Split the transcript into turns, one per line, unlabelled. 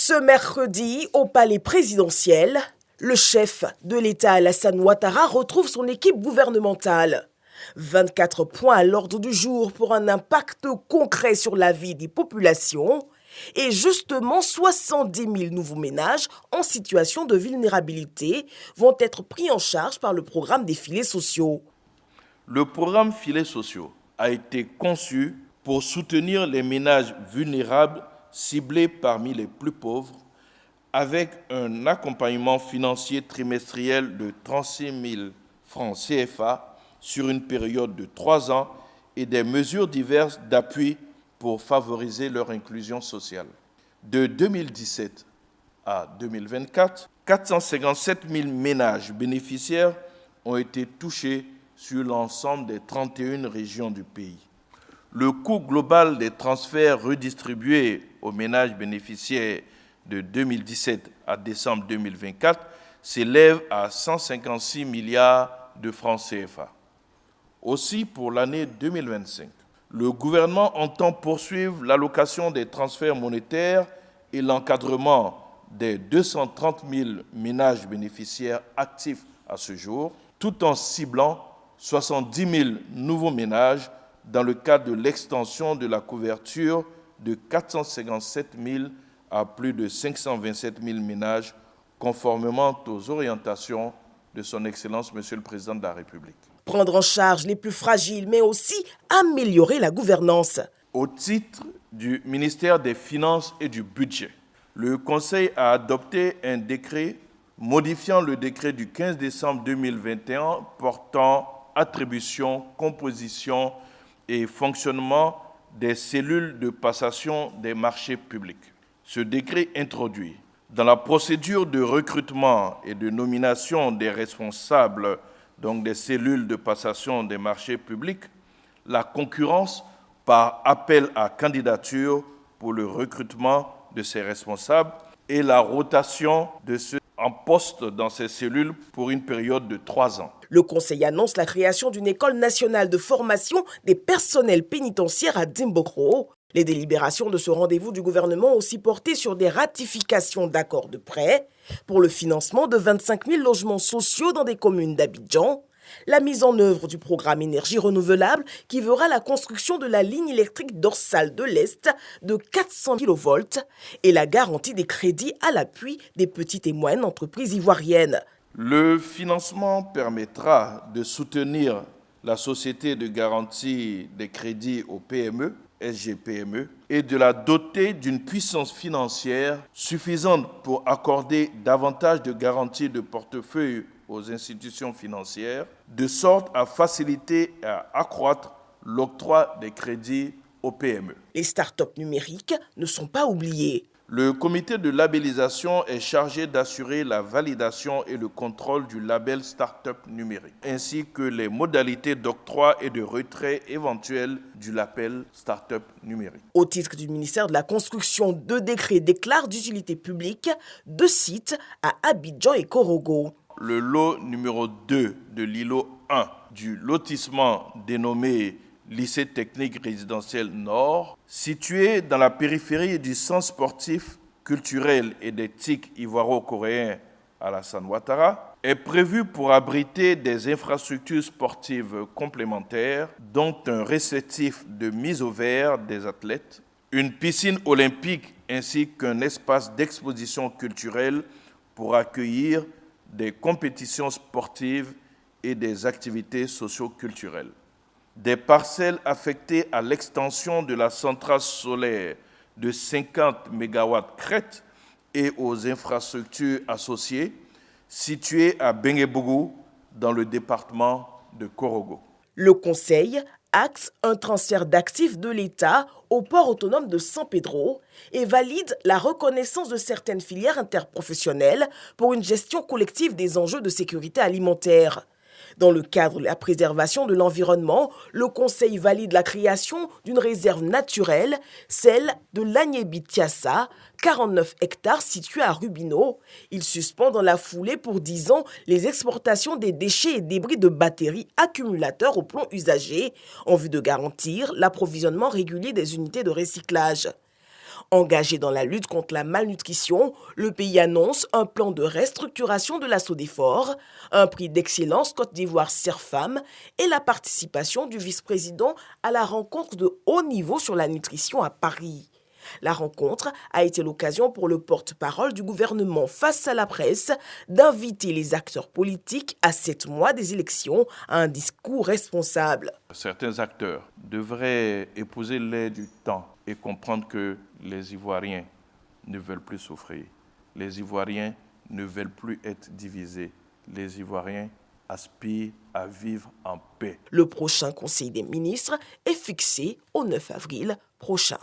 Ce mercredi, au palais présidentiel, le chef de l'État Alassane Ouattara retrouve son équipe gouvernementale. 24 points à l'ordre du jour pour un impact concret sur la vie des populations et justement 70 000 nouveaux ménages en situation de vulnérabilité vont être pris en charge par le programme des filets sociaux.
Le programme filets sociaux a été conçu pour soutenir les ménages vulnérables ciblés parmi les plus pauvres avec un accompagnement financier trimestriel de 36 000 francs CFA sur une période de 3 ans et des mesures diverses d'appui pour favoriser leur inclusion sociale. De 2017 à 2024, 457 000 ménages bénéficiaires ont été touchés sur l'ensemble des 31 régions du pays. Le coût global des transferts redistribués aux ménages bénéficiaires de 2017 à décembre 2024 s'élève à 156 milliards de francs CFA. Aussi, pour l'année 2025, le gouvernement entend poursuivre l'allocation des transferts monétaires et l'encadrement des 230 000 ménages bénéficiaires actifs à ce jour, tout en ciblant 70 000 nouveaux ménages dans le cadre de l'extension de la couverture de 457 000 à plus de 527 000 ménages, conformément aux orientations de son Excellence, Monsieur le Président de la République.
Prendre en charge les plus fragiles, mais aussi améliorer la gouvernance.
Au titre du ministère des Finances et du Budget, le Conseil a adopté un décret modifiant le décret du 15 décembre 2021 portant attribution, composition et fonctionnement des cellules de passation des marchés publics. Ce décret introduit dans la procédure de recrutement et de nomination des responsables, donc des cellules de passation des marchés publics, la concurrence par appel à candidature pour le recrutement de ces responsables et la rotation de ceux en poste dans ces cellules pour une période de 3 ans.
Le Conseil annonce la création d'une école nationale de formation des personnels pénitentiaires à Dimbokro. Les délibérations de ce rendez-vous du gouvernement ont aussi porté sur des ratifications d'accords de prêt pour le financement de 25 000 logements sociaux dans des communes d'Abidjan, la mise en œuvre du programme énergie renouvelable qui verra la construction de la ligne électrique dorsale de l'Est de 400 kV et la garantie des crédits à l'appui des petites et moyennes entreprises ivoiriennes.
Le financement permettra de soutenir la Société de garantie des crédits aux PME, SGPME, et de la doter d'une puissance financière suffisante pour accorder davantage de garanties de portefeuille aux institutions financières, de sorte à faciliter et à accroître l'octroi des crédits aux PME.
Les startups numériques ne sont pas oubliées.
Le comité de labellisation est chargé d'assurer la validation et le contrôle du label Start-up numérique, ainsi que les modalités d'octroi et de retrait éventuels du label Start-up numérique.
Au titre du ministère de la Construction, 2 décrets déclarent d'utilité publique 2 sites à Abidjan et Korogo.
Le lot numéro 2 de l'îlot 1 du lotissement dénommé Lycée technique résidentiel Nord, situé dans la périphérie du centre sportif, culturel et d'éthique ivoiro-coréen Alassane Ouattara, est prévu pour abriter des infrastructures sportives complémentaires, dont un réceptif de mise au vert des athlètes, une piscine olympique ainsi qu'un espace d'exposition culturelle pour accueillir des compétitions sportives et des activités socio-culturelles. Des parcelles affectées à l'extension de la centrale solaire de 50 MW crête et aux infrastructures associées, situées à Benguebougou, dans le département de Korogo.
Le Conseil axe un transfert d'actifs de l'État au port autonome de San Pedro et valide la reconnaissance de certaines filières interprofessionnelles pour une gestion collective des enjeux de sécurité alimentaire. Dans le cadre de la préservation de l'environnement, le Conseil valide la création d'une réserve naturelle, celle de l'Agnébi-Tiassa, 49 hectares située à Rubino. Il suspend dans la foulée pour 10 ans les exportations des déchets et débris de batteries accumulateurs au plomb usagé en vue de garantir l'approvisionnement régulier des unités de recyclage. Engagé dans la lutte contre la malnutrition, le pays annonce un plan de restructuration de la Sodefort, un prix d'excellence Côte d'Ivoire Serre-Femmes et la participation du vice-président à la rencontre de haut niveau sur la nutrition à Paris. La rencontre a été l'occasion pour le porte-parole du gouvernement face à la presse d'inviter les acteurs politiques à 7 mois des élections à un discours responsable.
Certains acteurs devraient épouser l'air du temps et comprendre que les Ivoiriens ne veulent plus souffrir. Les Ivoiriens ne veulent plus être divisés. Les Ivoiriens aspirent à vivre en paix.
Le prochain Conseil des ministres est fixé au 9 avril prochain.